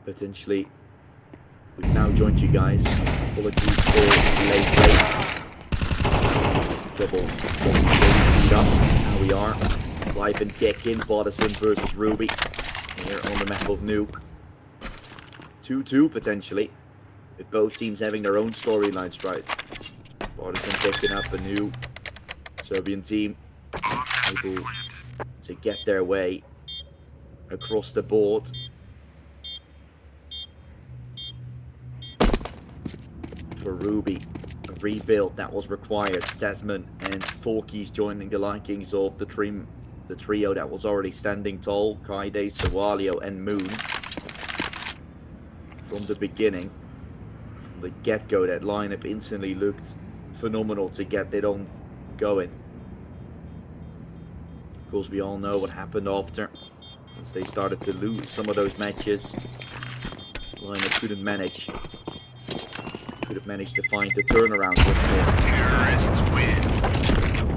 potentially. We've now joined you guys. Apologies for late. Trouble speed up. Now we are live and kicking. Partizan versus Ruby here on the map of Nuke. 2-2 potentially, with both teams having their own storylines, right? Partizan picking up a new Serbian team, able to get their way across the board. For Ruby, a rebuild that was required. Desmond and Forky's joining the likings of the trio that was already standing tall. Kaide, Sawalio and Moon. From the beginning, from the get-go, that lineup instantly looked phenomenal to get it on going. Of course, we all know what happened after. Once they started to lose some of those matches, the lineup couldn't manage. Could have managed to find the turnaround with terrorists win.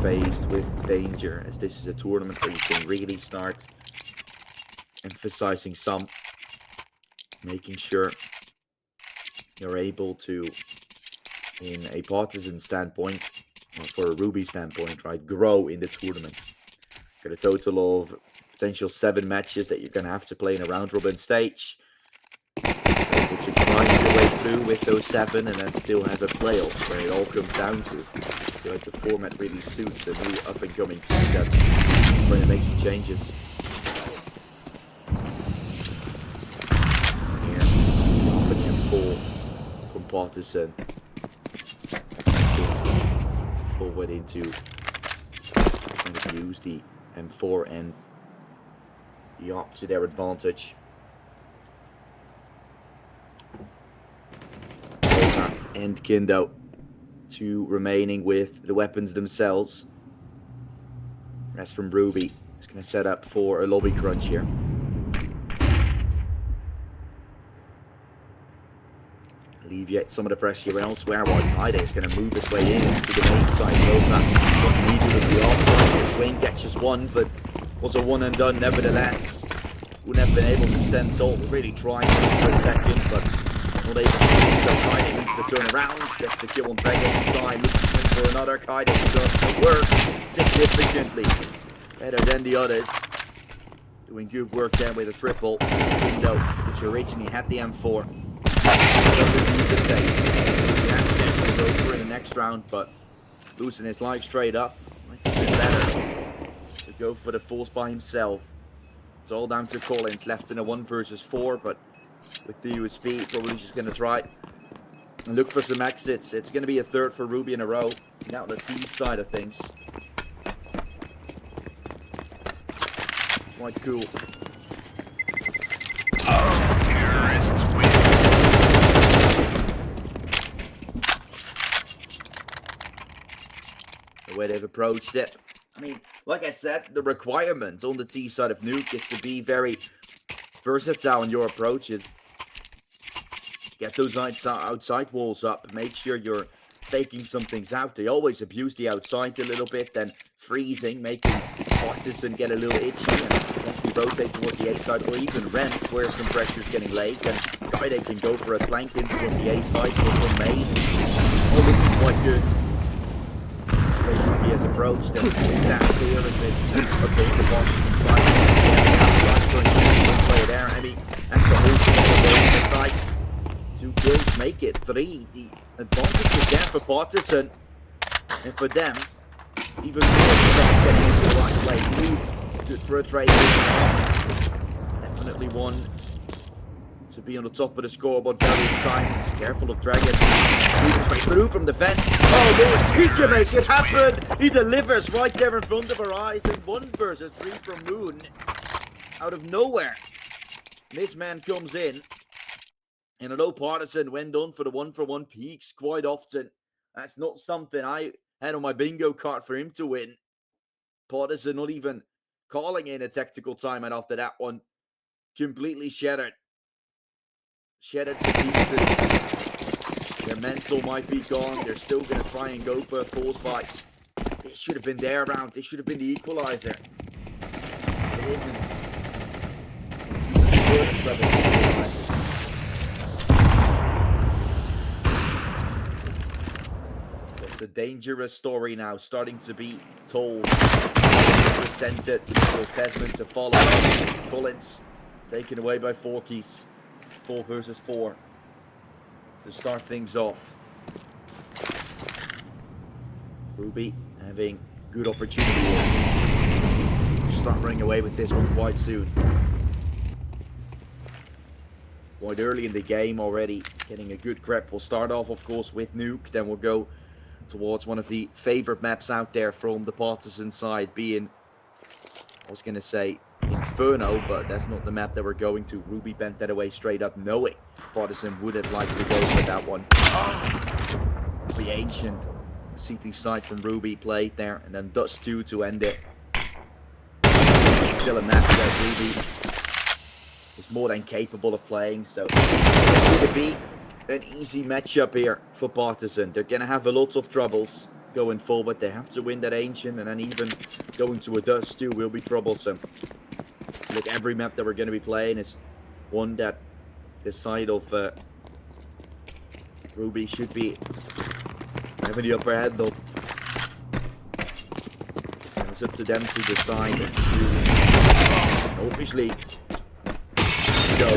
Faced with danger, as this is a tournament where you can really start emphasizing some, making sure you're able to, in a Partizan standpoint, or for a Ruby standpoint, right, grow in the tournament. Got a total of potential 7 matches that you're going to have to play in a round-robin stage. Able to grind your way through with those 7 and then still have a playoffs where it all comes down to. I feel like the format really suits a new up-and-coming team that's going to make some changes. Here, company M4 from Partizan. Forward into, going to use the M4 and the op to their advantage. And Kindo, 2 remaining with the weapons themselves. As from Ruby, it's going to set up for a lobby crunch here. Alleviate some of the pressure elsewhere, while Kaide is going to move his way in to the main side. Loka got needed with the off. The swing catches one, but was a one and done nevertheless. Wouldn't have been able to stand tall. Really tried for a second, but not able to do so. Kaide needs to turn around, gets the kill on Dragon in time, looking for another. Kaide does the work significantly better than the others. Doing good work there with a triple. Window, which originally had the M4. Doesn't use the same. He has to go for in the next round, but losing his life straight up. Might have been better to go for the force by himself. It's all down to Collins, left in a 1 versus 4, but with the USP, probably just going to try and look for some exits. It's going to be a 3rd for Ruby in a row. Now the T side of things. Quite cool. Terrorists win. The way they've approached it. I mean, like I said, the requirement on the T side of Nuke is to be very versatile in your approaches. Get those outside walls up. Make sure you're faking some things out. They always abuse the outside a little bit, then freezing, making Partizan get a little itchy and potentially rotate towards the A side, or even Ren, where some pressure is getting laid. And Kaide can go for a flank in towards the A side from main. All looking quite good. The way he has approached and that clear as they approach the Partizan side. Play there, and he has to hold the side. 2 kills make it 3. The advantage is there for Partizan, and for them, even more getting into the right way. Move good for a trade. Definitely one to be on the top of the scoreboard various times. Careful of Dragon. Moving straight through from the fence. Oh Lord, he can make it happen! He delivers right there in front of our eyes, and 1 versus 3 from Moon. Out of nowhere, this man comes in. And although Partizan went on for the 1-for-1 peaks quite often, that's not something I had on my bingo card for him to win. Partizan not even calling in a tactical timeout after that one. Completely shattered. Shattered to pieces. Their mental might be gone. They're still going to try and go for a force bite. This should have been their round. This should have been the equalizer. It isn't. It's even worse. It's a dangerous story now, starting to be told. Presented for Tesman to follow up. Collins taken away by Forkies. 4 versus 4 to start things off. Ruby having good opportunity here. Start running away with this one quite soon. Quite early in the game already, getting a good grip. We'll start off, of course, with Nuke. Then we'll go towards one of the favorite maps out there from the Partizan side, being, I was going to say Inferno, but that's not the map that we're going to. Ruby bent that away straight up, knowing Partizan would have liked to go for that one. The Ancient CT side from Ruby played there, and then Dust 2 to end it. Still a map that Ruby is more than capable of playing, so it's going to be an easy matchup here for Partizan. They're going to have a lot of troubles going forward. They have to win that Ancient, and then even going to a Dust 2 will be troublesome. Look, every map that we're going to be playing is one that this side of Ruby should be having the upper hand though. And it's up to them to decide. Obviously, go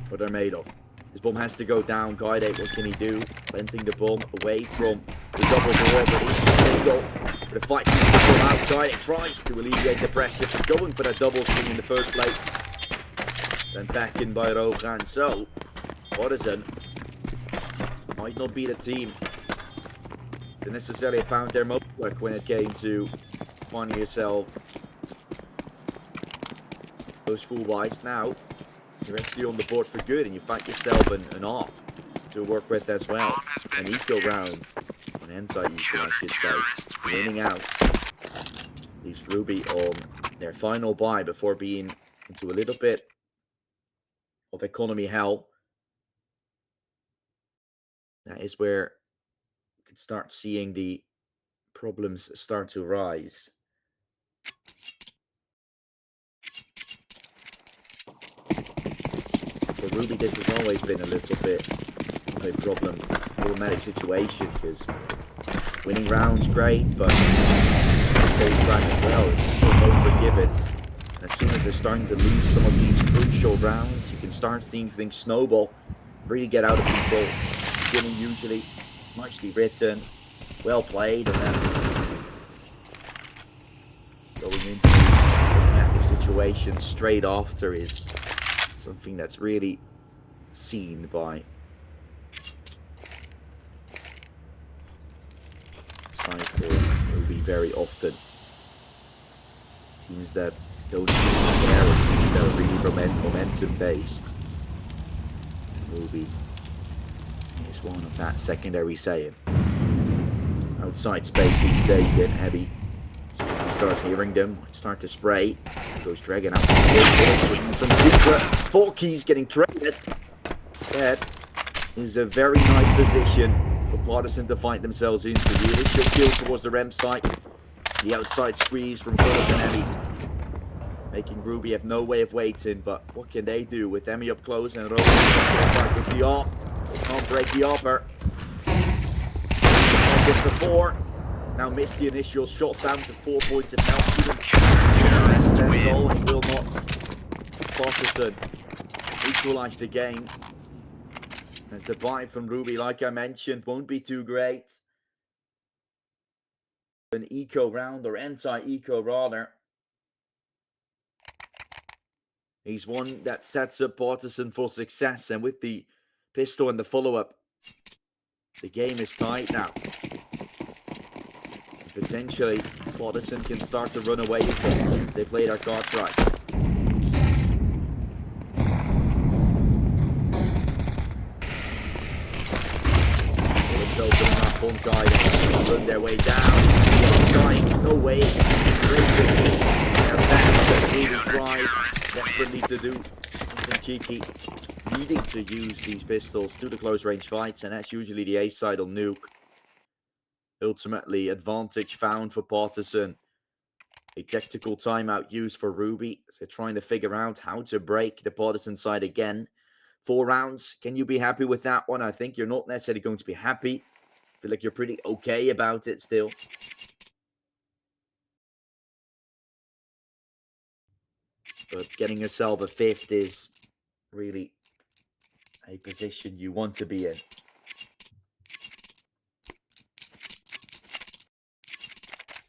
what they're made of. This bomb has to go down. Guide, what can he do? Planting the bomb away from the double door, but he's single. But the fight keeps to come out. Guide tries to alleviate the pressure for going for that double swing in the first place. Then back in by Rogan. So, Partizan might not be the team to necessarily have found their most luck when it came to finding yourself those full buys. Now, you're actually on the board for good, and you find yourself an ARP to work with as well. An eco round, an anti-eco, I should say, winning out. Leaves Ruby on their final buy before being into a little bit of economy hell. That is where you can start seeing the problems start to rise. For Ruby, this has always been a little bit of a problematic situation, because winning rounds great, but at the same time as well, it's still not forgiven. And as soon as they're starting to lose some of these crucial rounds, you can start seeing things snowball, really get out of control. Beginning usually nicely written, well played, and then going into problematic situations straight after is something that's really seen by Cypher Ruby very often. Teams that don't seem to care, or teams that are really momentum based. Ruby is one of that secondary saying. Outside space being taken, Heavy. As soon as he starts hearing them, might start to spray. Goes Dragon out swinging from Secret. Forkies getting traded. That is a very nice position for Partizan to find themselves into. The initial kill towards the Rem site. The outside squeeze from Collins and Emmy, making Ruby have no way of waiting. But what can they do with Emmy up close and Rowan with the ARP? They can't break the ARPer. Like this before. Now missed the initial shot down to 4 points of health. That's all, he will not. Partizan equalize the game. As the buy from Ruby, like I mentioned, won't be too great. An eco round, or anti-eco rather. He's one that sets up Partizan for success, and with the pistol and the follow-up, the game is tight now. Potentially, Partizan can start to run away with it. They play their cards right. Bullets opening up on Guidance. Run their way down. Inside, no way. Breaking. They're back. Really tried desperately to do something cheeky. Needing to use these pistols to the close range fights, and that's usually the A side on Nuke. Ultimately, advantage found for Partizan. A tactical timeout used for Ruby. So they're trying to figure out how to break the Partizan side again. 4 rounds. Can you be happy with that one? I think you're not necessarily going to be happy. feel like you're pretty okay about it still. But getting yourself a 5th is really a position you want to be in.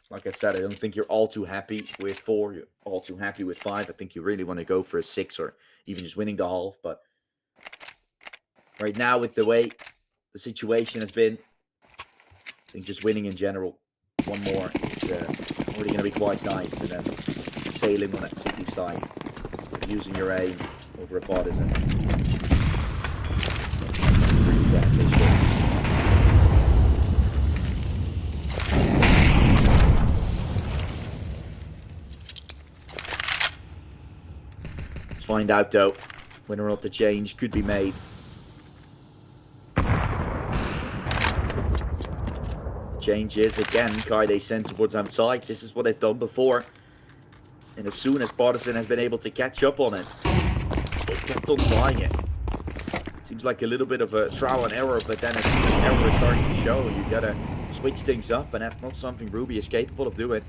Like I said, I don't think you're all too happy with 4. You're all too happy with 5. I think you really want to go for a 6 or even just winning the half. But right now, with the way the situation has been, I think just winning in general, one more is already going to be quite nice. And then sailing on that city side, using your aim over a Partizan. Pretty beneficial. Let's find out though whether or not the change could be made. Change is again Kaide sent towards outside. This is what they've done before. And as soon as Partizan has been able to catch up on it, they kept on trying it. Seems like a little bit of a trial and error, but then as the error is starting to show, you gotta switch things up, and that's not something Ruby is capable of doing.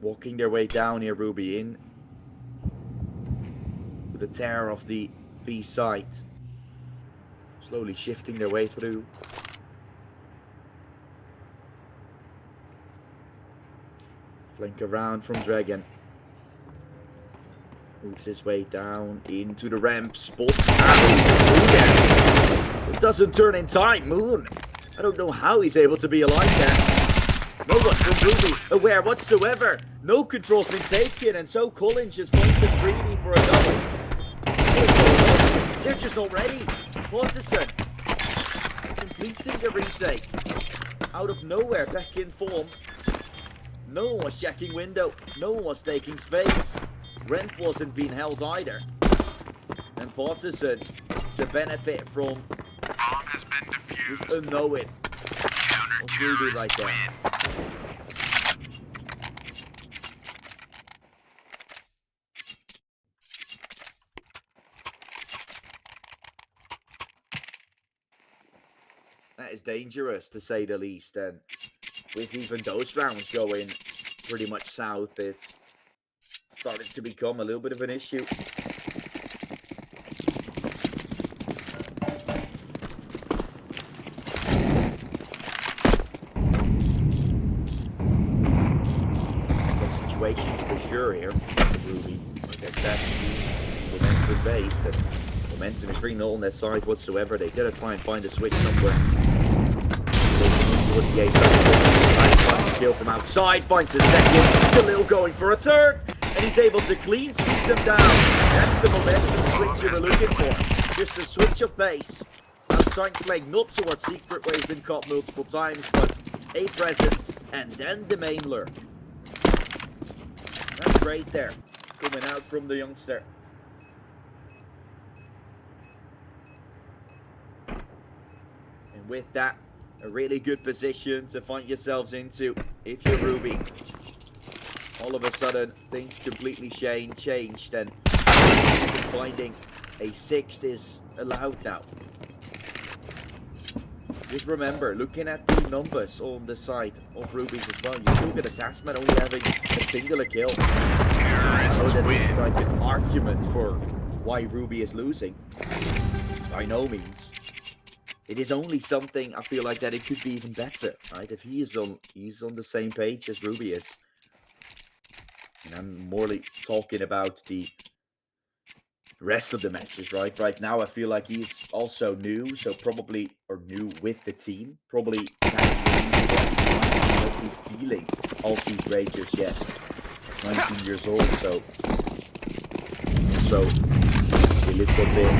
Walking their way down here, Ruby, in to the tear of the B side. Slowly shifting their way through. Flank around from Dragon. Moves his way down into the ramp. Spots out. It doesn't turn in time, Moon. I don't know how he's able to be alive there. No one from Ruby aware whatsoever. No control's been taken, and so Collins just pointed freely for a double. They're just not ready. Partizan completing the retake. Out of nowhere, back in form. No one was checking window. No one was taking space. Rent wasn't being held either. And Partizan to benefit from just unknowing. What's Ruby right there? That is dangerous, to say the least. And with even those rounds going pretty much south, it's started to become a little bit of an issue. Tough situations for sure here. Ruby, like I said, momentum based. And momentum is really not on their side whatsoever. They gotta try and find a switch somewhere. Towards the A side, finds a kill from outside, finds a second. Khalil going for a third, and he's able to clean sweep them down. That's the momentum switch you were looking for. Just a switch of pace. Outside playing not towards secret where he's been caught multiple times, but a presence and then the main lure. That's great there, coming out from the youngster. And with that, a really good position to find yourselves into if you're Ruby. All of a sudden, things completely changed, and finding a 6th is allowed now. Just remember, looking at the numbers on the side of Ruby's as well, you still get a Tasman only having a singular kill. So that isn't like an argument for why Ruby is losing. By no means. It is only something I feel like that it could be even better, right? If he's on the same page as Ruby is. And I'm more talking about the rest of the matches, right? Right now I feel like he's also new, so probably, or new with the team, probably not be feeling all too great just yet. 19 years old, so also a little bit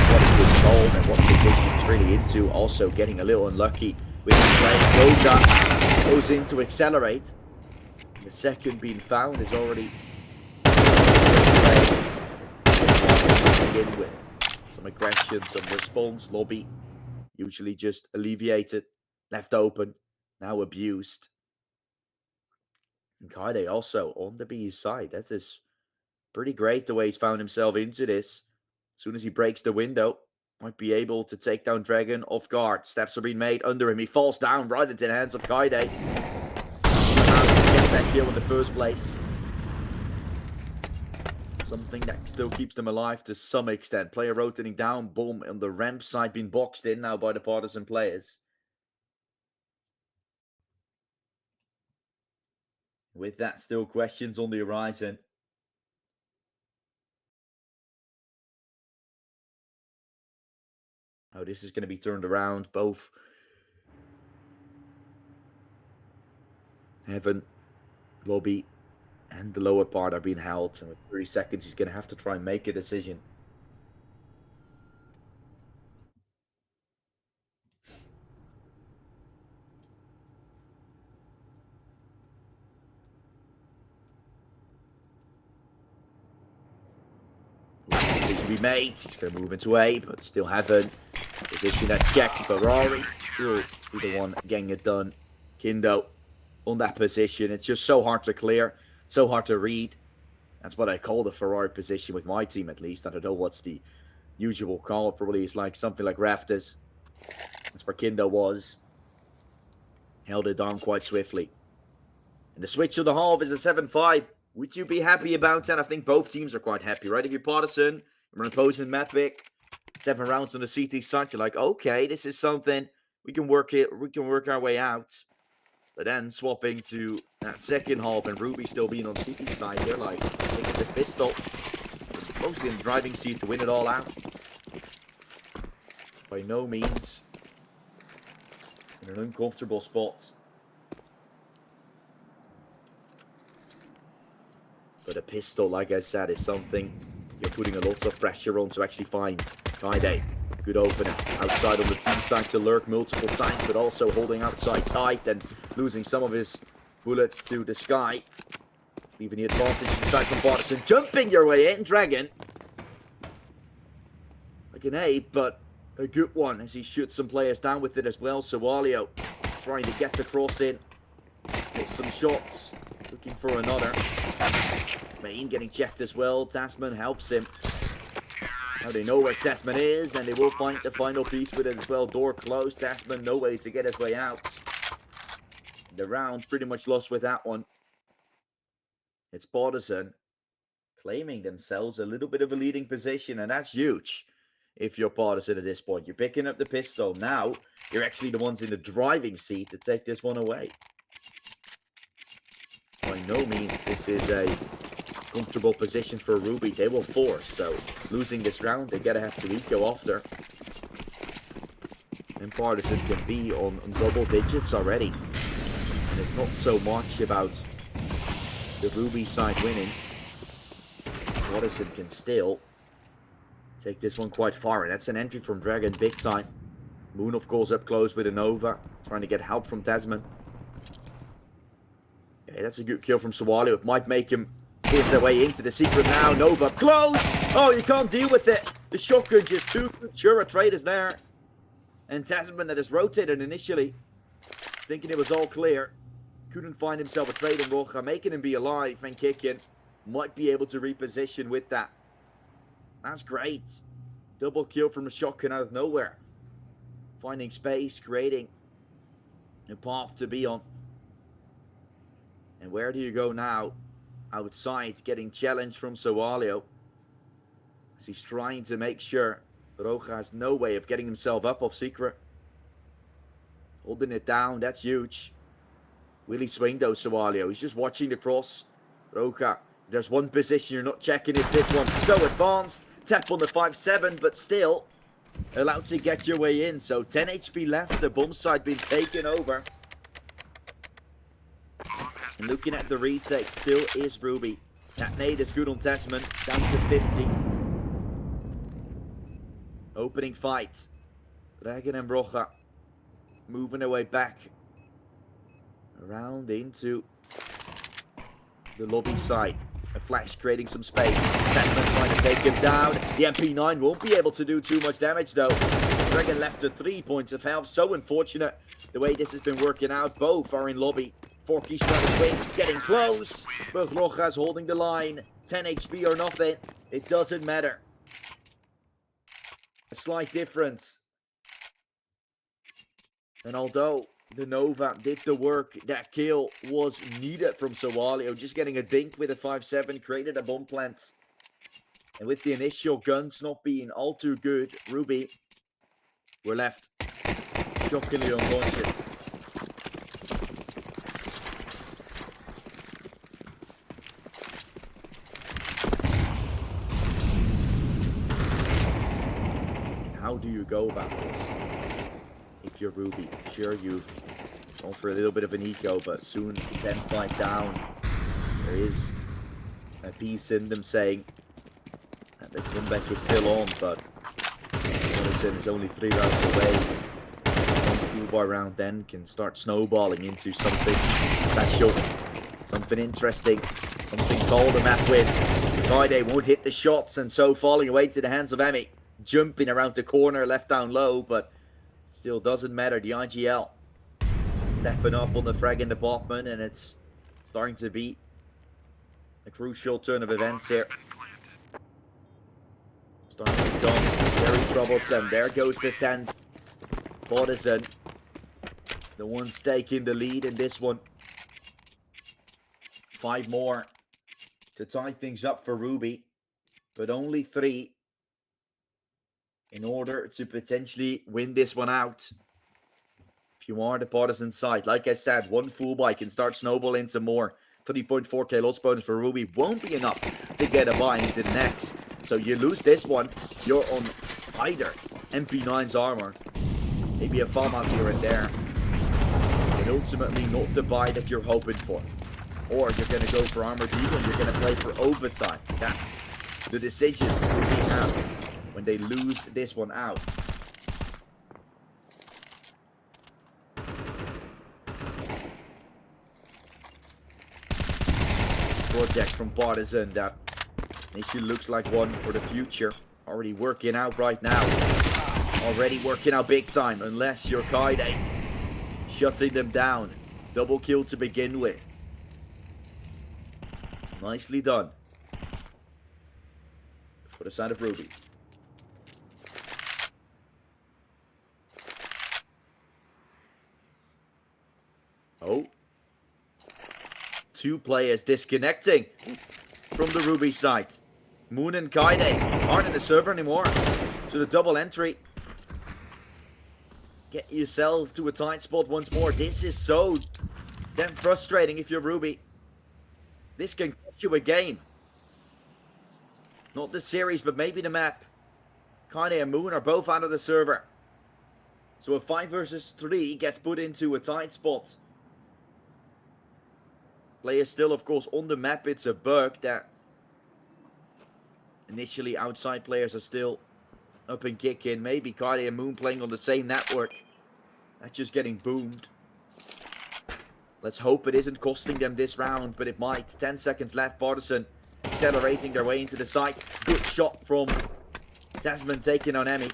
what control and what position he's really into. Also getting a little unlucky with the play. Goga goes in to accelerate. And the second being found is already begin with some aggression, some response. Lobby usually just alleviated, left open, now abused. And Kaide also on the B side. That is pretty great the way he's found himself into this. As soon as he breaks the window, might be able to take down Dragon off guard. Steps are being made under him. He falls down right into the hands of Kaide. How did he get that kill in the first place? Something that still keeps them alive to some extent. Player rotating down, boom, on the ramp side being boxed in now by the Partizan players. With that, still questions on the horizon. Oh, this is going to be turned around. Both Heaven, Lobby, and the lower part are being held. And with 30 seconds, he's going to have to try and make a decision. Decision to be made. He's going to move into A, but still Heaven. Position that's checked. Ferrari will be the one getting it done. Kindo on that position. It's just so hard to clear, so hard to read. That's what I call the Ferrari position with my team, at least. I don't know what's the usual call. Probably it's like something like Rafters. That's where Kindo was. Held it down quite swiftly. And the switch of the half is a 7-5. Would you be happy about that? I think both teams are quite happy, right? If you're Partizan, you're an opposing map pick, 7 rounds on the CT side, you're like, okay, this is something we can work our way out. But then swapping to that second half and Ruby still being on CT side, they're like, taking this pistol. Mostly in the driving seat to win it all out. By no means in an uncomfortable spot. But a pistol, like I said, is something you're putting a lot of pressure on to actually find. Kaide, good opener. Outside on the team side to lurk multiple times, but also holding outside tight and losing some of his bullets to the sky. Leaving the advantage inside from Partizan. Jumping your way in, Dragon. Like an ape, but a good one as he shoots some players down with it as well. So Walio trying to get the cross in. Hit some shots. Looking for another. Main getting checked as well. Tasman helps him. Now they know where Tasman is, and they will find the final piece with it as well. Door closed. Tasman no way to get his way out. The round pretty much lost with that one. It's Partizan claiming themselves a little bit of a leading position, and that's huge. If you're Partizan at this point, you're picking up the pistol. Now you're actually the ones in the driving seat to take this one away. By no means this is a comfortable position for Ruby. They will force, so losing this round, they're gonna have to eco after. And Partizan can be on double digits already. And it's not so much about the Ruby side winning. Partizan can still take this one quite far, and that's an entry from Dragon big time. Moon, of course, up close with a Nova, trying to get help from Tasman. Okay, that's a good kill from Sawali. It might make him force their way into the secret now. Nova close! Oh, you can't deal with it. The shotgun just too sure a trade is there. And Tasman that has rotated initially, thinking it was all clear. Couldn't find himself a trade on Roja, making him be alive and kicking. Might be able to reposition with that. That's great. Double kill from the shotgun out of nowhere. Finding space, creating a path to be on. And where do you go now? Outside, getting challenged from Sawalio. As he's trying to make sure Roja has no way of getting himself up off secret. Holding it down, that's huge. Will he swing though, Sawalio? He's just watching the cross. Roja, there's one position you're not checking, is this one. So advanced. Tap on the 5-7, but still allowed to get your way in. So 10 HP left, the bomb site being taken over. And looking at the retake, still is Ruby. That nade is good on Tasman, down to 50. Opening fight. Dragon and Roja moving their way back. Around into the lobby side. A flash creating some space. Tasman trying to take him down. The MP9 won't be able to do too much damage though. Dragon left to 3 points of health. So unfortunate the way this has been working out. Both are in lobby. Forky's trying to swing, getting close. But Roja's holding the line. 10 HP or nothing. It doesn't matter. A slight difference. And although the Nova did the work, that kill was needed from Sawalio. Just getting a dink with a 5-7 created a bomb plant. And with the initial guns not being all too good, Ruby were left shockingly unconscious. How do you go about this? If you're Ruby, sure, you've gone for a little bit of an eco, but soon 10-5 down. There is a piece in them saying that the comeback is still on, but Partizan is only 3 rounds away. One full bar round then can start snowballing into something special, something interesting, something called a map win. Friday won't hit the shots, and so falling away to the hands of Emmy. Jumping around the corner, left down low, but still doesn't matter. The IGL stepping up on the fragging department, and it's starting to be a crucial turn of events here. Starting to become very troublesome. There goes the 10th. Partizan, the one taking the lead in this one. 5 more to tie things up for Ruby, but only 3 in order to potentially win this one out. If you are the Partizan side, like I said, one full buy can start snowballing into more. 3.4k loss bonus for Ruby won't be enough to get a buy into the next. So you lose this one, you're on either MP9's armor, maybe a farmhouse here and there, but ultimately not the buy that you're hoping for. Or you're going to go for armor deal and you're going to play for overtime. That's the decisions Ruby have when they lose this one out. Project from Partizan that initially looks like one for the future. Already working out right now. Already working out big time, unless you're Kaide. Shutting them down. Double kill to begin with. Nicely done. For the side of Ruby. Oh. 2 players disconnecting from the Ruby side. Moon and Kaide aren't in the server anymore. So the double entry. Get yourself to a tight spot once more. This is so damn frustrating if you're Ruby. This can cost you a game. Not the series, but maybe the map. Kaide and Moon are both out of the server. So a 5 versus 3 gets put into a tight spot. Players still, of course, on the map. It's a bug that initially outside players are still up and kicking. Maybe Kaide and Moon playing on the same network. That's just getting boomed. Let's hope it isn't costing them this round, but it might. 10 seconds left. Partizan accelerating their way into the site. Good shot from Tasman taking on Emmy.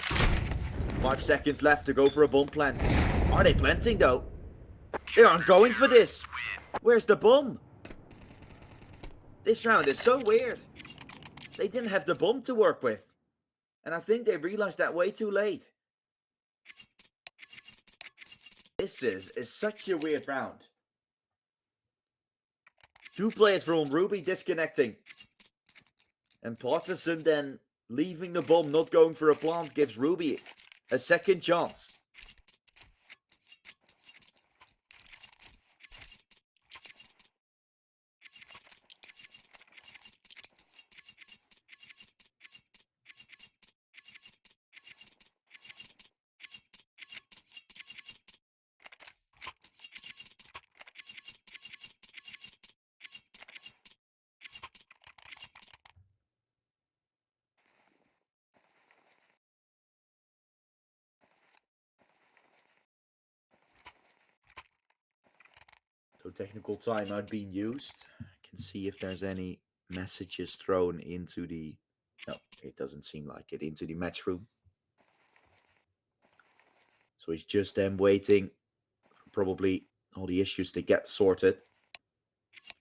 5 seconds left to go for a bomb plant. Are they planting though? They aren't going for this. Where's the bomb? This round is so weird. They didn't have the bomb to work with. And I think they realized that way too late. This is such a weird round. 2 players from Ruby disconnecting. And Partizan then leaving the bomb, not going for a plant, gives Ruby a second chance. So technical timeout being used. I can see if there's any messages thrown into the... No, it doesn't seem like it. Into the match room. So it's just them waiting for probably all the issues to get sorted.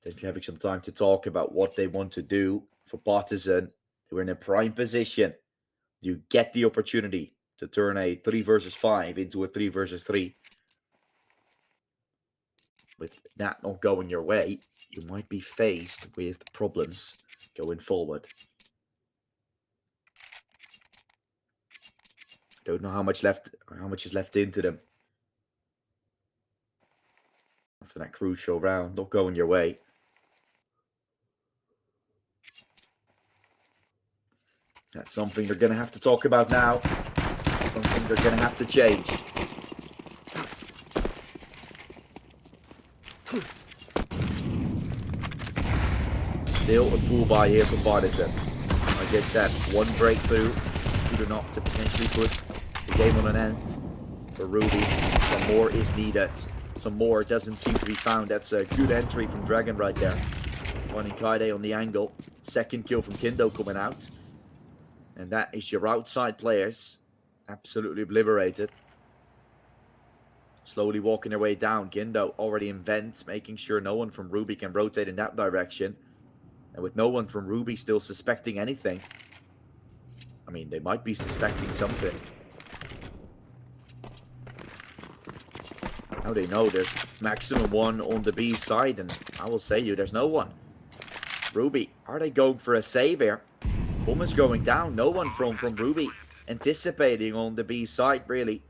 Then having some time to talk about what they want to do for Partizan. They were in a prime position. You get the opportunity to turn a 3 versus 5 into a 3 versus 3. With that not going your way, you might be faced with problems going forward. Don't know how much is left into them. After that crucial round, not going your way. That's something they're going to have to talk about now. Something they're going to have to change. Still a full buy here for Partizan. Like I said, one breakthrough good enough to potentially put the game on an end for Ruby. Some more is needed. Some more doesn't seem to be found. That's a good entry from Dragon right there. Finding Kaide on the angle. Second kill from Kindo coming out. And that is your outside players. Absolutely obliterated. Slowly walking their way down. Kindo already in vent, making sure no one from Ruby can rotate in that direction. And with no one from Ruby still suspecting anything. I mean, they might be suspecting something. Now they know there's maximum one on the B side, and I will say you, there's no one. Ruby, are they going for a save here? Bomb is going down. No one from Ruby anticipating on the B side, really.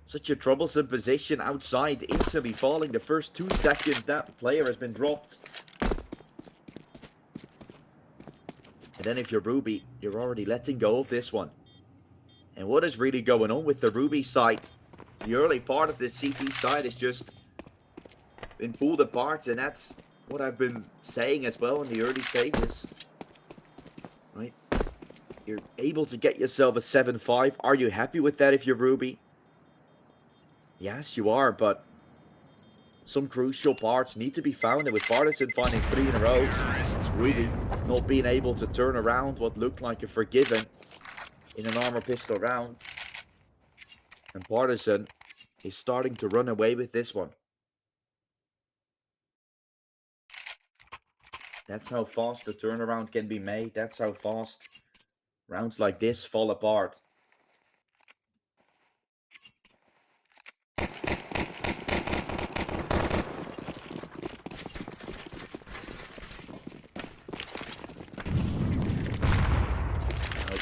Such a troublesome position outside, instantly falling the first 2 seconds that player has been dropped. And then if you're Ruby, you're already letting go of this one. And what is really going on with the Ruby side? The early part of this CT side has just been pulled apart, and that's what I've been saying as well in the early stages. Right? You're able to get yourself a 7-5. Are you happy with that if you're Ruby? Yes, you are, but some crucial parts need to be found, and with Partizan finding 3 in a row, Ruby not being able to turn around what looked like a forgiven in an armor pistol round. And Partizan is starting to run away with this one. That's how fast the turnaround can be made. That's how fast rounds like this fall apart.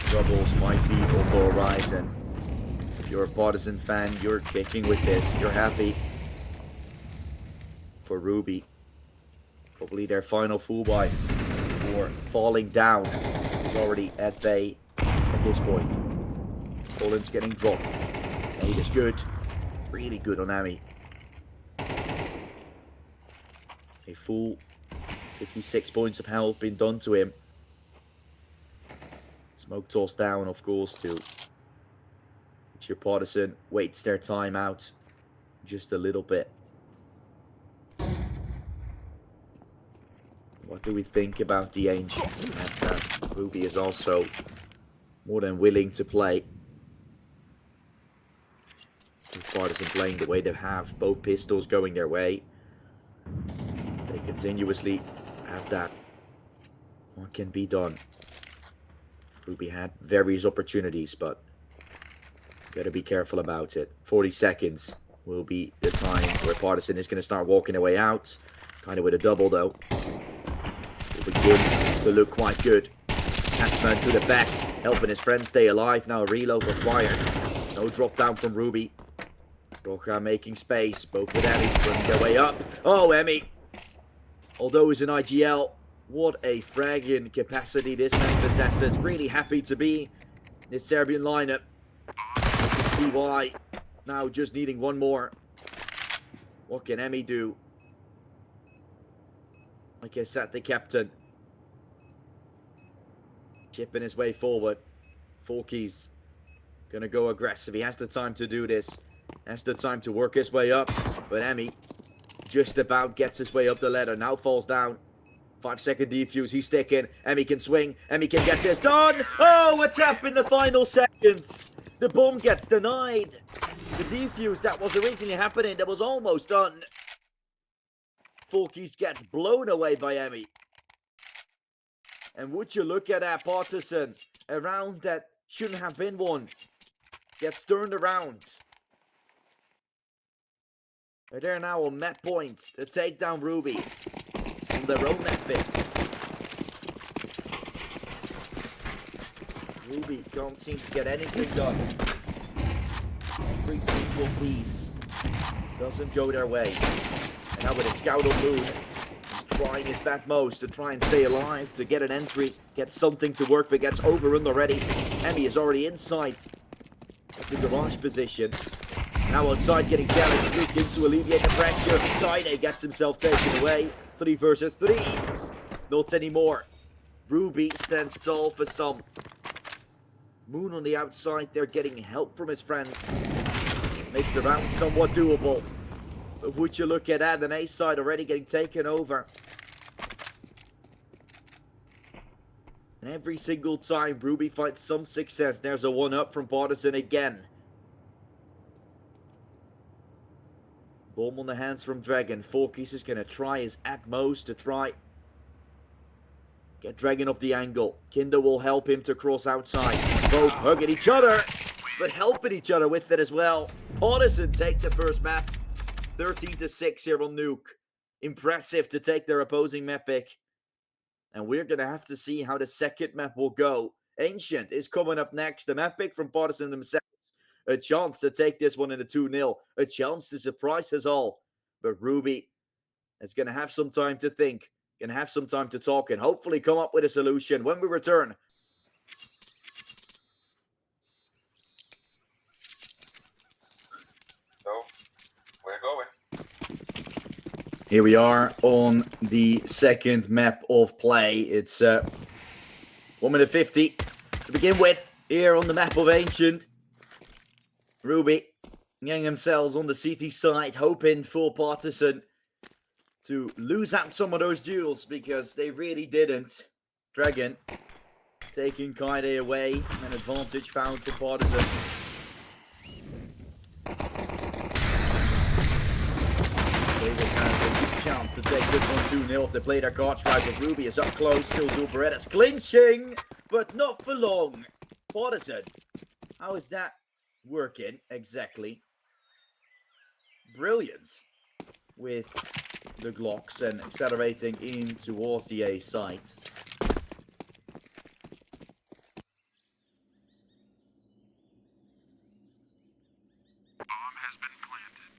Troubles might be on the horizon. If you're a Partizan fan, you're kicking with this. You're happy for Ruby. Probably their final full buy for falling down. Is already at bay at this point. Colin's getting dropped. Nade is good. Really good on Ami. A full 56 points of health been done to him. Smoke toss down, of course, too. It's your Partizan waits their time out just a little bit. What do we think about the Angel? Ruby is also more than willing to play. With Partizan playing the way they have, both pistols going their way. They continuously have that. What can be done? Ruby had various opportunities, but gotta be careful about it. 40 seconds will be the time where Partizan is going to start walking their way out. Kind of with a double, though. Will begin to look quite good. Tatsman to the back, helping his friend stay alive. Now a reload required. No drop down from Ruby. Rocha making space. Both with Emmy running their way up. Oh, Emmy. Although he's an IGL, what a fragging capacity this man possesses. Really happy to be in this Serbian lineup. You can see why. Now just needing one more. What can Emmy do? Like I said, the captain. Chipping his way forward. Forky's gonna go aggressive. He has the time to do this. Has the time to work his way up. But Emmy just about gets his way up the ladder. Now falls down. 5-second defuse, he's sticking. Emmy can swing. Emmy can get this done. Oh, what's happened in the final seconds? The bomb gets denied. The defuse that was originally happening, that was almost done. Forkies gets blown away by Emmy. And would you look at that, Partizan A round that shouldn't have been won gets turned around. They're there now on map point to take down Ruby on their own map pick. Ruby can't seem to get anything done. Every single piece doesn't go their way. And now with a scout on Moon, he's trying his utmost to try and stay alive, to get an entry, get something to work, but gets overrun already. Emmy is already inside the garage position. Now outside, getting challenged, looking to alleviate the pressure. Kaide gets himself taken away. 3 versus 3. Not anymore. Ruby stands tall for some. Moon on the outside, they're getting help from his friends. Makes the round somewhat doable. But would you look at that, an A side already getting taken over. And every single time Ruby finds some success, there's a 1-up from Partizan again. Bomb on the hands from Dragon. Forkies is going to try his utmost to try get Dragon off the angle. Kinder will help him to cross outside. Both hugging each other, but helping each other with it as well. Partizan take the first map. 13-6 here on Nuke. Impressive to take their opposing map pick. And we're going to have to see how the second map will go. Ancient is coming up next. The map pick from Partizan themselves. A chance to take this one in a 2-0. A chance to surprise us all. But Ruby is going to have some time to think. Going to have some time to talk and hopefully come up with a solution when we return. So, we're going. Here we are on the second map of play. It's 1 minute 50 to begin with here on the map of Ancient. Ruby getting themselves on the CT side, hoping for Partizan to lose out some of those duels because they really didn't. Dragon taking Kaide away, an advantage found for Partizan. David has a good chance to take this one 2-0 if they play their cards right, but Ruby is up close, still Zuberetta's clinching, but not for long. Partizan, how is that working exactly? Brilliant with the Glocks and accelerating in towards the A site. Bomb has been planted.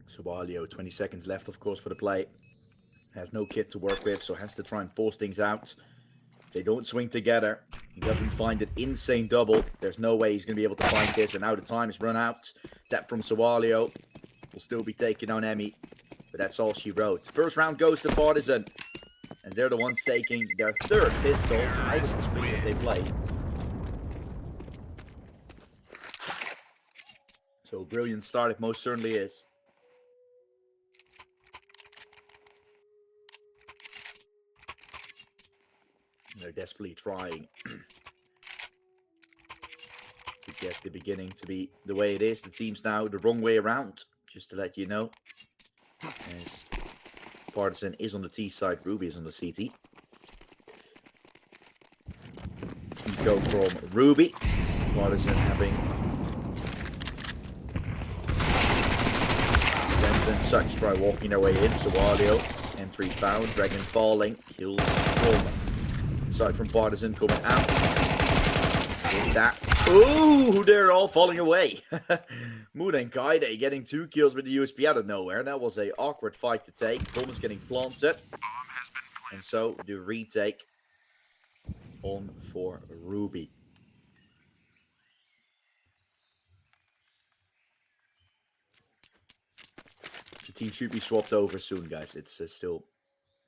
Subalio, 20 seconds left, of course, for the play. Has no kit to work with, so has to try and force things out. They don't swing together. He doesn't find an insane double. There's no way he's going to be able to find this, and now the time is run out. Tap from Subalio. Will still be taking on Emmy, but that's all she wrote. First round goes to Partizan, and they're the ones taking their third pistol out of the screen that they played. So brilliant start, it most certainly is. They're desperately trying to get the beginning to be the way it is. The team's now the wrong way around, just to let you know. As Partizan is on the T side, Ruby is on the CT. We go from Ruby. Partizan having Friends and such try walking their way in. Subalio, entry found. Dragon falling. Kills from side from Partizan coming out. With that. Ooh, they're all falling away. Moon and Kaide getting 2 kills with the USP out of nowhere. That was an awkward fight to take. Bomb is getting planted. And so the retake on for Ruby. The team should be swapped over soon, guys. It's still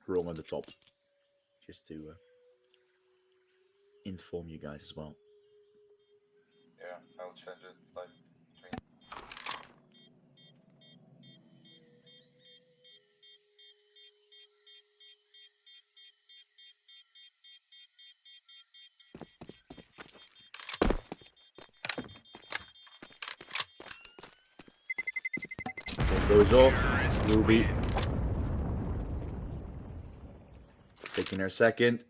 wrong on the top. Just to inform you guys as well. Yeah, I'll change it like between. goes off. Ruby taking her second.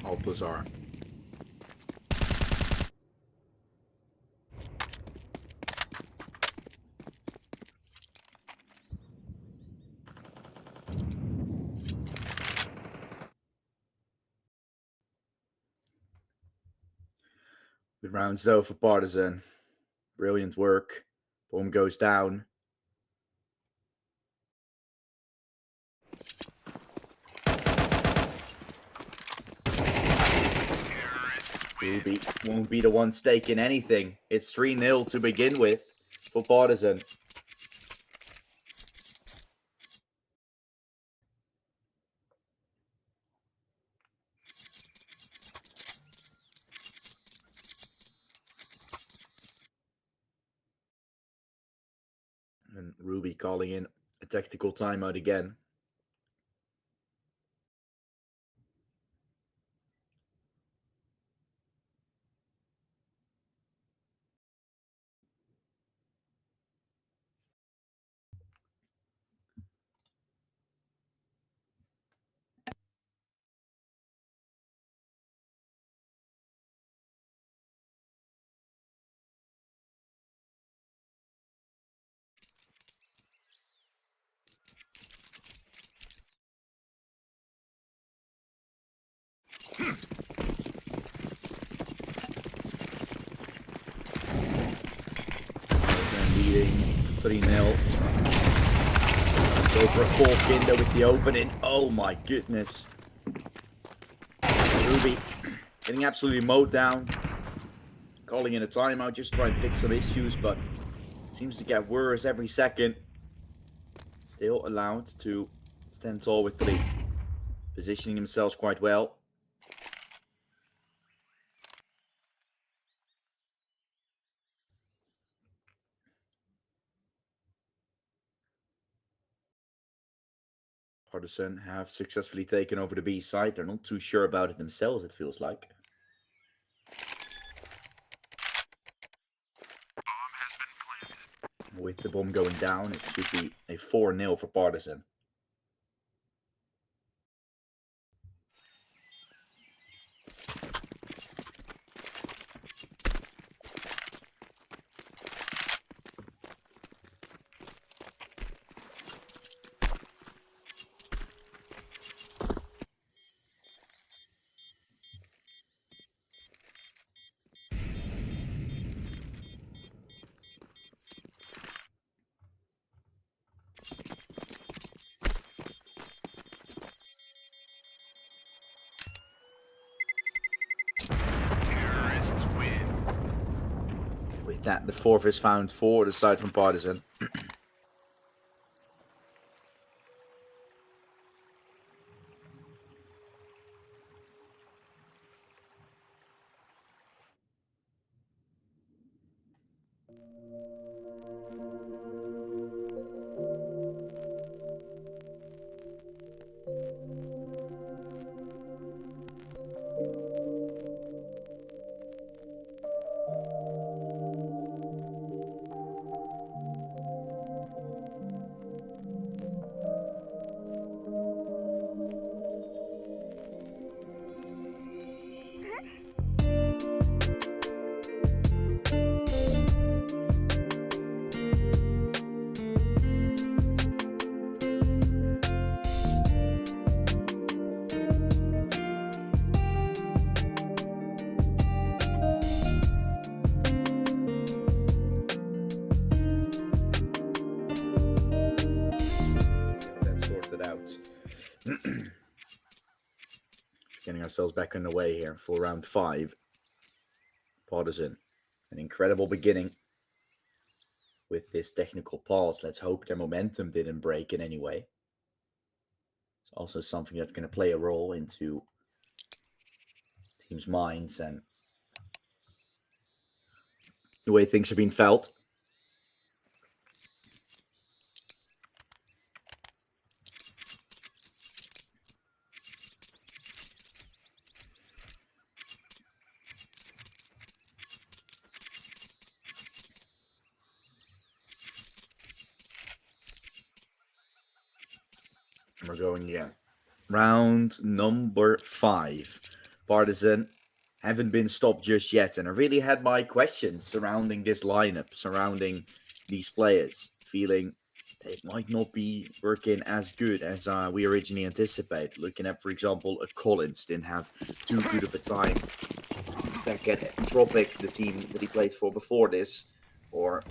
All plus R. Good rounds though for Partizan. Brilliant work. Bomb goes down. Ruby won't be the one staking anything. It's 3-0 to begin with for Partizan. And Ruby calling in a tactical timeout again. Leading 3-0. Go for a fourth window with the opening. Oh my goodness. Ruby getting absolutely mowed down. Calling in a timeout, just trying to fix some issues, but seems to get worse every second. Still allowed to stand tall with 3. Positioning themselves quite well. Partizan have successfully taken over the B side. They're not too sure about it themselves, it feels like. Bomb has been planted. With the bomb going down, it should be a 4-0 for Partizan. Terrorists win. With that, the 4th is found for the side from Partizan. Getting ourselves back in the way here for round 5. Partizan. An incredible beginning with this technical pause. Let's hope their momentum didn't break in any way. It's also something that's going to play a role into teams' minds and the way things are being felt. And we're going again. Round number 5. Partizan haven't been stopped just yet, and I really had my questions surrounding this lineup, surrounding these players, feeling it might not be working as good as we originally anticipated. Looking at, for example, a Collins didn't have too good of a time back at Entropic, the team that he played for before this, or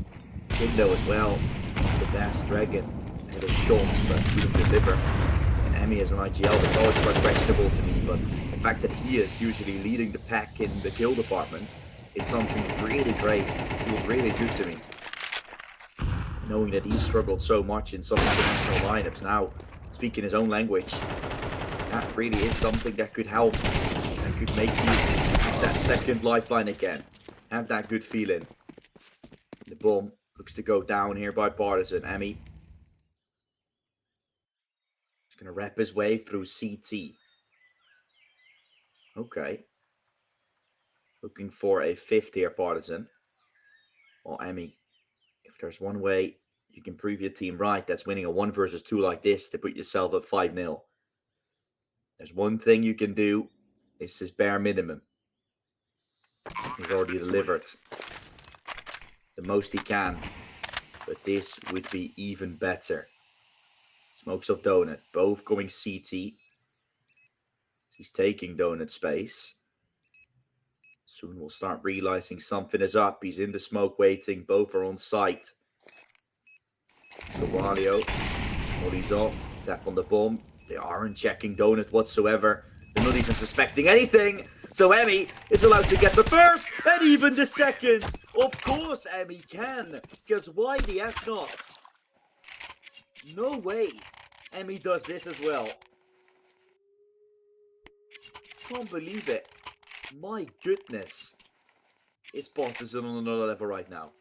Kindo as well. The Bass Dragon had a shot but couldn't deliver. And Emmy as an IGL was always quite questionable to me, but the fact that he is usually leading the pack in the kill department is something really great. It feels really good to me. Knowing that he struggled so much in some international lineups, now speaking his own language, that really is something that could help and could make you have that second lifeline again. Have that good feeling. The bomb looks to go down here by Partizan. Emmy is going to wrap his way through CT. Okay. Looking for a 5th here, Partizan. Well, Emmy, if there's one way you can prove your team right, that's winning a 1 versus 2 like this to put yourself up 5-0. There's one thing you can do. This is bare minimum. He's already delivered the most he can, but this would be even better. Smokes of Donut, both going CT. He's taking Donut space. Soon we'll start realizing something is up. He's in the smoke waiting. Both are on site. So Walio, molly's off. Tap on the bomb. They aren't checking Donut whatsoever. They're not even suspecting anything. So Emmy is allowed to get the first and even the second. Of course Emmy can. Because why the F not? No way. Emmy does this as well. Can't believe it. My goodness. Is Partizan on another level right now?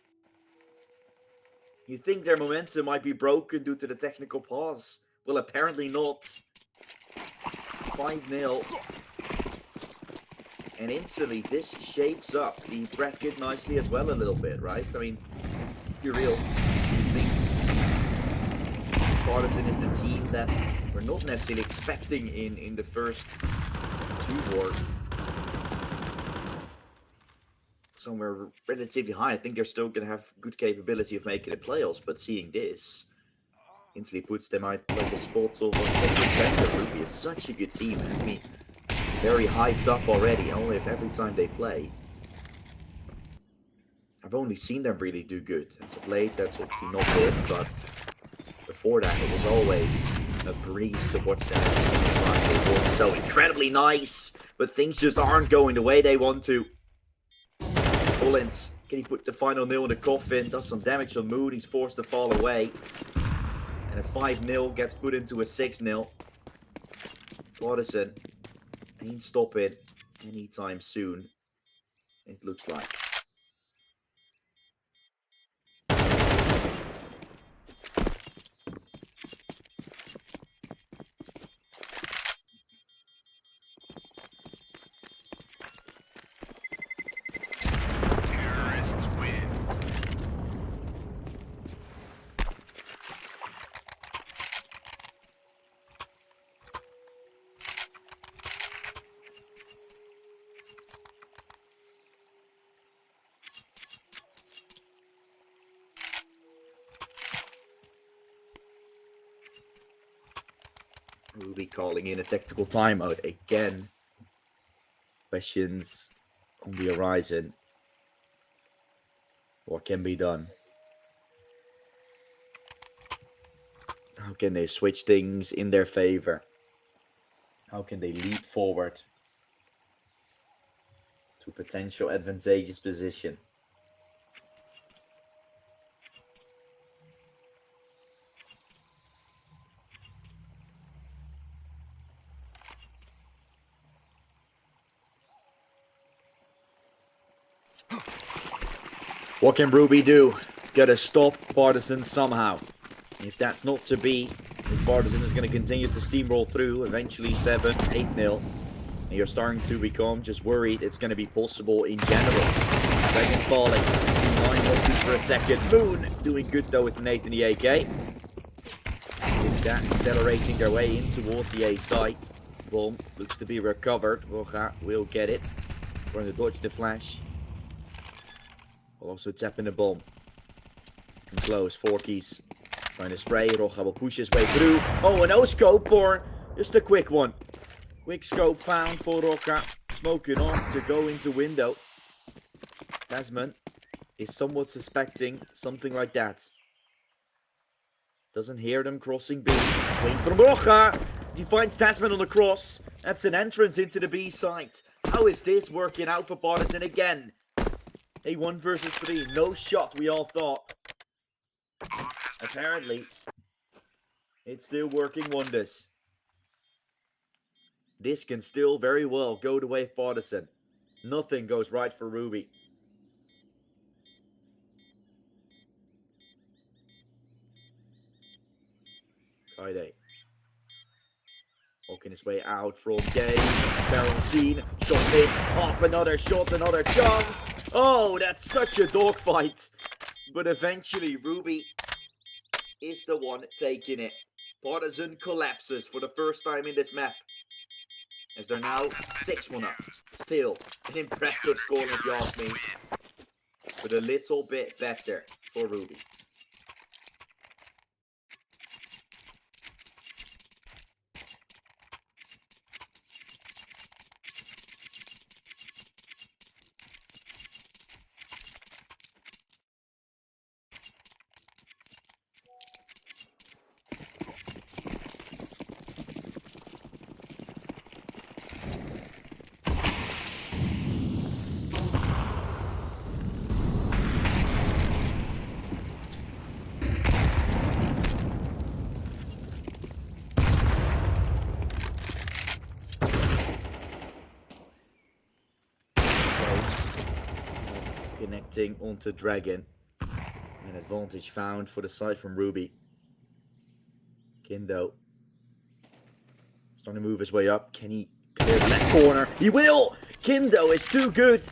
You think their momentum might be broken due to the technical pause? Well, apparently not. 5-0. And instantly, this shapes up the bracket nicely as well a little bit, right? I mean, be real. You think Partizan is the team that we're not necessarily expecting in the first 2 wars. Somewhere relatively high. I think they're still going to have good capability of making the playoffs, but seeing this instantly puts them out like a spot of contender. Ruby is such a good team, and I mean, very hyped up already. Only if every time they play, I've only seen them really do good. As of late, that's obviously not good, but before that, it was always a breeze to watch them. They were so incredibly nice, but things just aren't going the way they want to. Collins, can he put the final nail in the coffin? Does some damage on Mood. He's forced to fall away. And a 5-0 gets put into a 6-0. Partizan ain't stopping anytime soon, it looks like. Terrorists win. Ruby calling in a tactical timeout again. Questions on the horizon. What can be done? How can they switch things in their favor? How can they leap forward to potential advantageous position. What can Ruby do? Gotta stop Partizan somehow. If that's not to be, if Partizan is going to continue to steamroll through, eventually 7, 8-0, and you're starting to become just worried it's going to be possible in general. Dragon falling. Line up for a second. Moon doing good though with the Nate and the AK. With that, accelerating their way in towards the A site. Bomb looks to be recovered. Roja will get it. Trying to dodge the flash. Will also tap in the bomb. And close. 4 keys. Trying to spray. Roja will push his way through. Oh, a no scope or just a quick one. Quick scope found for Roja. Smoking on to go into window. Tasman is somewhat suspecting something like that. Doesn't hear them crossing B. Swing from Roja. He finds Tasman on the cross. That's an entrance into the B site. How is this working out for Partizan again? A 1 versus 3. No shot, we all thought. Apparently, it's still working wonders. This can still very well go the way of Partizan. Nothing goes right for Ruby. Kaide. Walking his way out from Gay. Barrel seen. Shot missed. Up another shot, another chance. Oh, that's such a dogfight. But eventually, Ruby is the one taking it. Partizan collapses for the first time in this map. As they're now 6-1 up. Still, an impressive score if you ask me. But a little bit better for Ruby. Connecting onto Dragon. An advantage found for the side from Ruby. Kindo. Starting to move his way up. Can he clear the left corner? He will! Kindo is too good.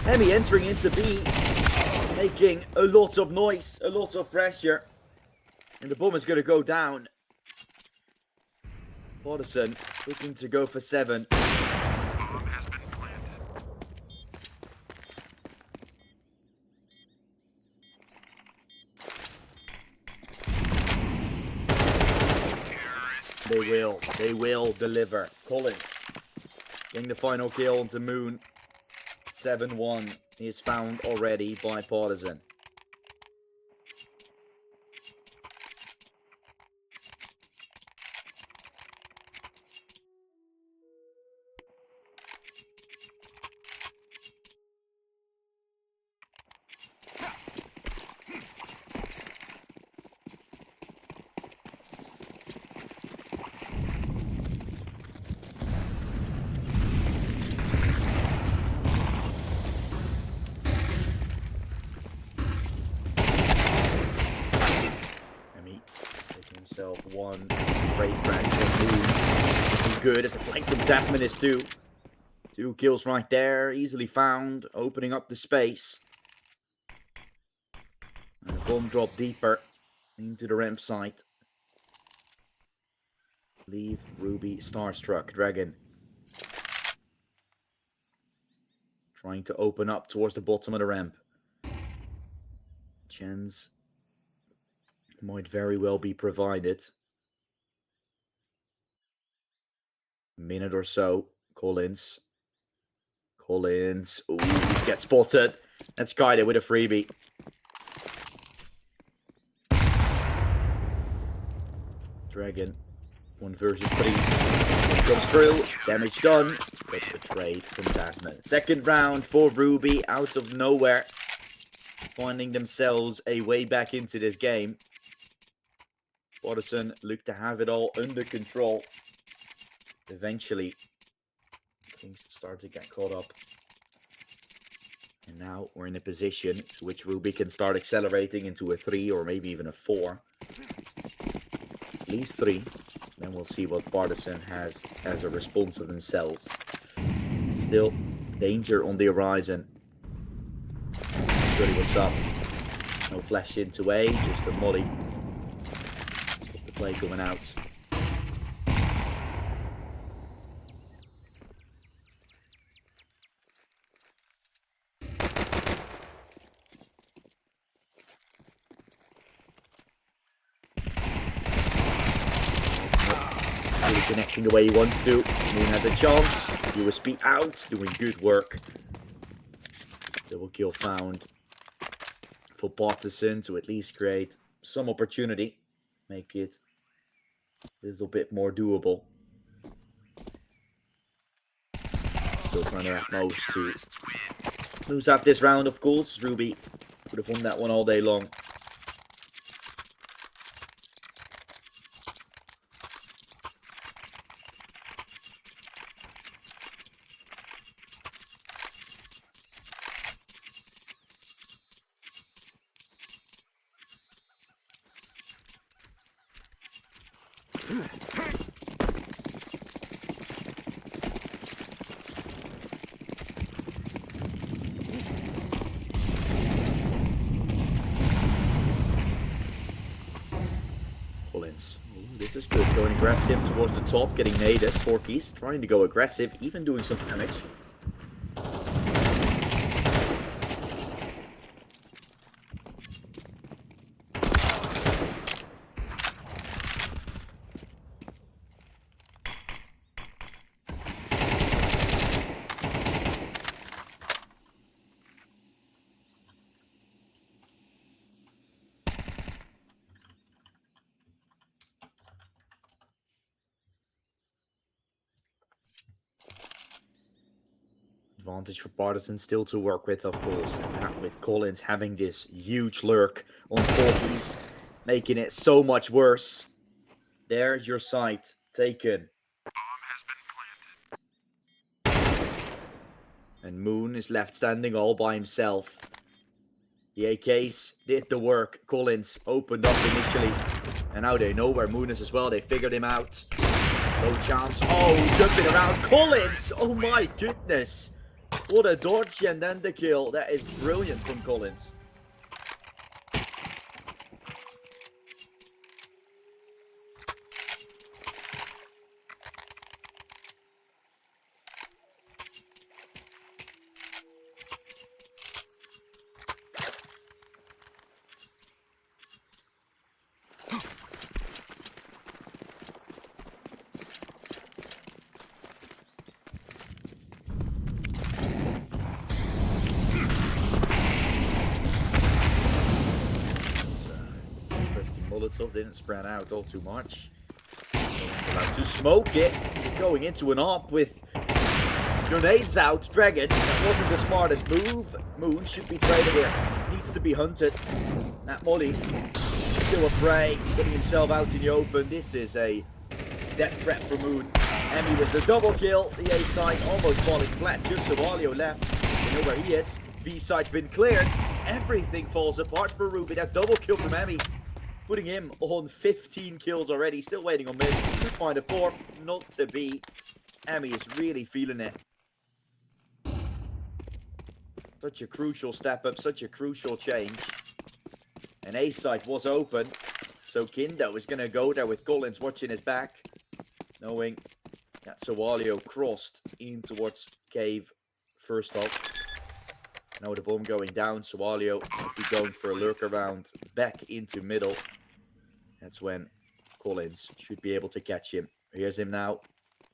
Hemi entering into B. Making a lot of noise. A lot of pressure. And the bomb is going to go down. Partizan looking to go for 7. Bomb has been planted. They will deliver. Collins getting the final kill onto Moon. 7-1 is found already by Partizan. One great frag from Moon. Good as the flank from Tasman is too. 2 kills right there, easily found, opening up the space. And the bomb drop deeper into the ramp site. Leave Ruby starstruck. Dragon trying to open up towards the bottom of the ramp. Chance might very well be provided. Minute or so. Collins. Ooh, he gets spotted. That's Kaide with a freebie. Dragon. 1 versus 3. comes through, damage done, but betrayed from Tasman. Second round for Ruby out of nowhere, finding themselves a way back into this game. Partizan look to have it all under control. Eventually, things start to get caught up. And now we're in a position to which Ruby can start accelerating into a 3 or maybe even a 4. At least 3. Then we'll see what Partizan has as a response of themselves. Still, danger on the horizon. Not really what's up. No flash into A, just a molly. Stop the play going out. Really connecting the way he wants to. Moon has a chance. USP out, doing good work. Double kill found for Partizan to at least create some opportunity. Make it a little bit more doable. Still trying to at most to lose out this round, of course. Ruby would have won that one all day long. Collins. Ooh, this is good. Going aggressive towards the top, getting naded. Forky's trying to go aggressive, even doing some damage. Advantage for Partizan still to work with, of course. And with Collins having this huge lurk on Forky's, making it so much worse. There's your site taken. Bomb has been planted. And Moon is left standing all by himself. The AKs did the work. Collins opened up initially. And now they know where Moon is as well. They figured him out. No chance. Oh, jumping around. Collins! Oh my goodness. What a dodge and then the kill. That is brilliant from Collins. Molotov didn't spread out all too much. About to smoke it. Going into an op with grenades out. Dragon. That wasn't the smartest move. Moon should be traded here. Needs to be hunted. That Molly. Still a prey. Getting himself out in the open. This is a death threat for Moon. Emmy with the double kill. The A side almost falling flat. Just Savalio left. You know where he is. B side's been cleared. Everything falls apart for Ruby. That double kill from Emmy, putting him on 15 kills already. Still waiting on mid. Could find a 4th. Not to be. Emmy is really feeling it. Such a crucial step up. Such a crucial change. And A side was open. So Kindo is going to go there with Collins watching his back. Knowing that Savalio crossed in towards cave first off. Now the bomb going down. Savalio might be going for a lurk around back into middle. That's when Collins should be able to catch him. Here's him now.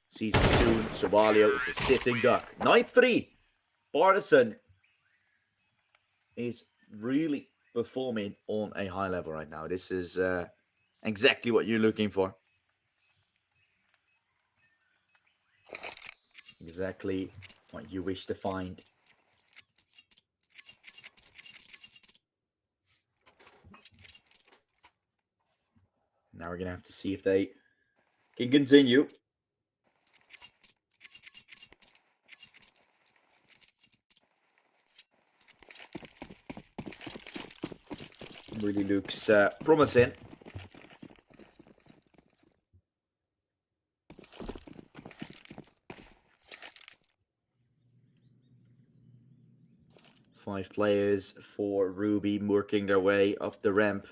Sees him soon. Savalio is a sitting duck. 9-3. Partizan is really performing on a high level right now. This is exactly what you're looking for. Exactly what you wish to find. Now we're going to have to see if they can continue. Really looks promising. Five players for Ruby working their way up the ramp.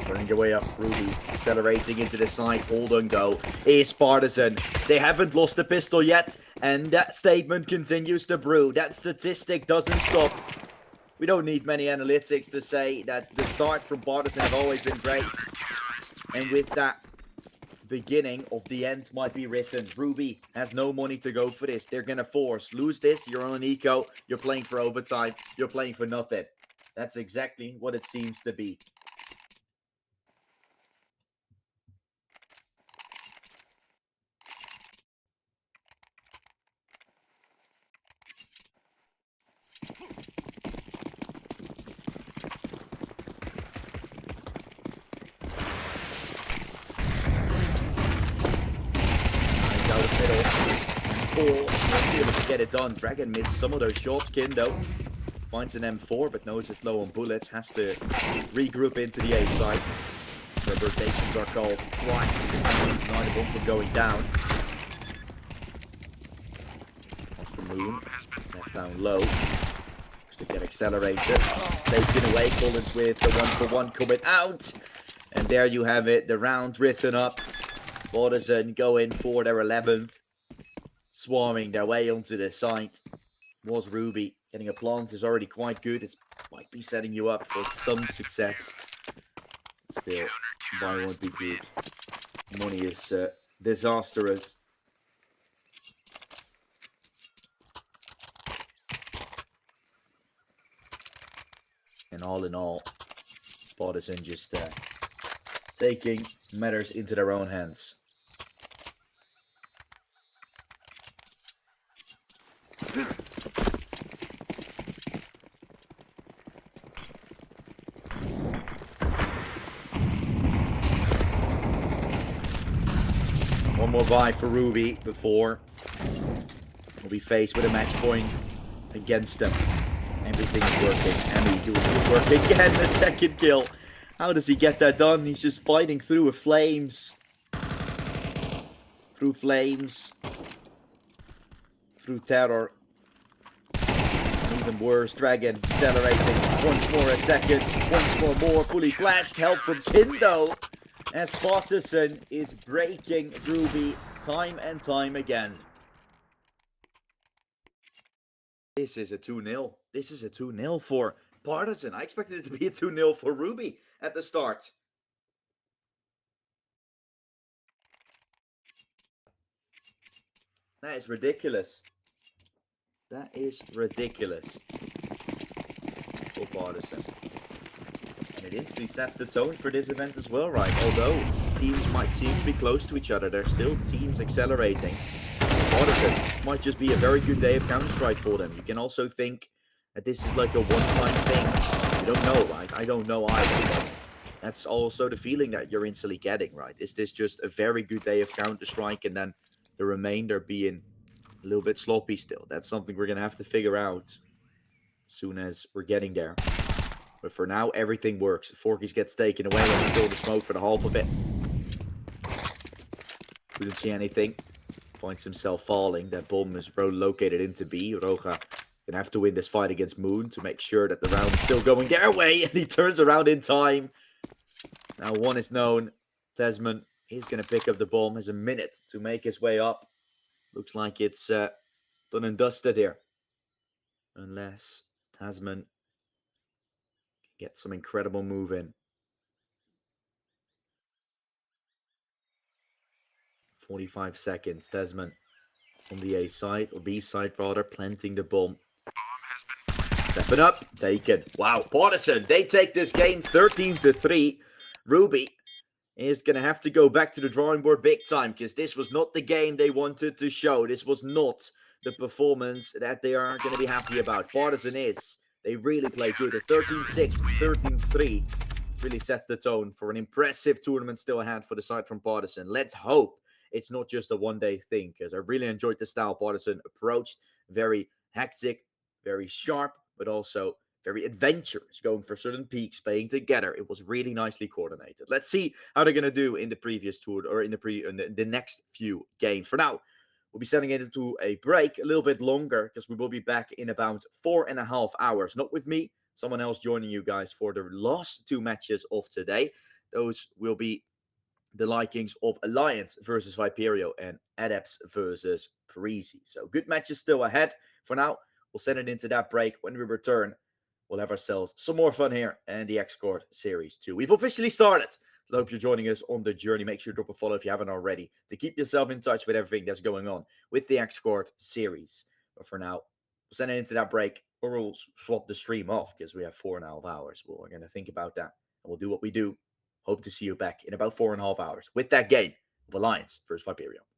Running your way up, Ruby accelerating into the side. Hold on, go. Is Partizan. They haven't lost the pistol yet, and that statement continues to brew. That statistic doesn't stop. We don't need many analytics to say that the start from Partizan have always been great. And with that, beginning of the end might be written. Ruby has no money to go for this. They're gonna force. Lose this, you're on an eco. You're playing for overtime. You're playing for nothing. That's exactly what it seems to be. Won't be able to get it done. Dragon missed some of those shots. Kindo finds an M4, but knows it's low on bullets. Has to regroup into the A side. The rotations are called. Trying to continue to deny the bomb from going down. Off the moon. Left down low. To get accelerated. Taken away. Collins with the 1-for-1 coming out. And there you have it. The round written up. Partizan going for their 11th. Swarming their way onto the site. Was Ruby. Getting a plant is already quite good. It might be setting you up for some success. Still, buy won't be good. Money is disastrous. And all in all, Partizan just taking matters into their own hands. One more buy for Ruby before we'll be faced with a match point against them. Everything is working. Emmy doing good work again. The second kill. How does he get that done? He's just fighting through with flames. Through flames. Through terror. Even worse, Dragon accelerating. Once more a second. Once more. Fully flashed. Help from Kindo. As Partizan is breaking Ruby time and time again. This is a 2-0. This is a 2-0 for Partizan. I expected it to be a 2-0 for Ruby at the start. That is ridiculous. That is ridiculous for Partizan. And it instantly sets the tone for this event as well, right? Although teams might seem to be close to each other, there's still teams accelerating. Partizan might just be a very good day of Counter-Strike for them. You can also think that this is like a one-time thing. You don't know, right? I don't know either. But that's also the feeling that you're instantly getting, right? Is this just a very good day of Counter-Strike and then the remainder being a little bit sloppy still? That's something we're going to have to figure out as soon as we're getting there. But for now, everything works. Forkies gets taken away when he's still in the smoke for the half of it. Couldn't see anything. Finds himself falling. That bomb is located into B. Roja gonna have to win this fight against Moon to make sure that the round is still going their way. And he turns around in time. Now one is known. Tasman is gonna pick up the bomb. Has a minute to make his way up. Looks like it's done and dusted here. Unless Tasman gets some incredible move in. 45 seconds. Desmond on the A side, or B side rather, planting the bomb. Step it up, taken. Wow, Partizan, they take this game 13-3. Ruby is going to have to go back to the drawing board big time, because this was not the game they wanted to show. This was not the performance that they are going to be happy about. Partizan is. They really played good. A 13-6, 13-3 really sets the tone for an impressive tournament still ahead for the side from Partizan. Let's hope it's not just a one-day thing, because I really enjoyed the style Partizan approached. Very hectic, very sharp, but also very adventurous, going for certain peaks, playing together. It was really nicely coordinated. Let's see how they're going to do in the previous tour, or in the next few games. For now, we'll be sending it into a break, a little bit longer, because we will be back in about 4.5 hours. Not with me, someone else joining you guys for the last two matches of today. Those will be the likings of Alliance versus Viperio and Adepts versus Parisi. So good matches still ahead. For now, we'll send it into that break. When we return, we'll have ourselves some more fun here and the Exort Series 2. We've officially started. So I hope you're joining us on the journey. Make sure to drop a follow if you haven't already, to keep yourself in touch with everything that's going on with the Exort Series. But for now, we'll send it into that break, or we'll swap the stream off, because we have 4.5 hours. We're going to think about that, and we'll do what we do. Hope to see you back in about 4.5 hours with that game of Alliance versus Viperio.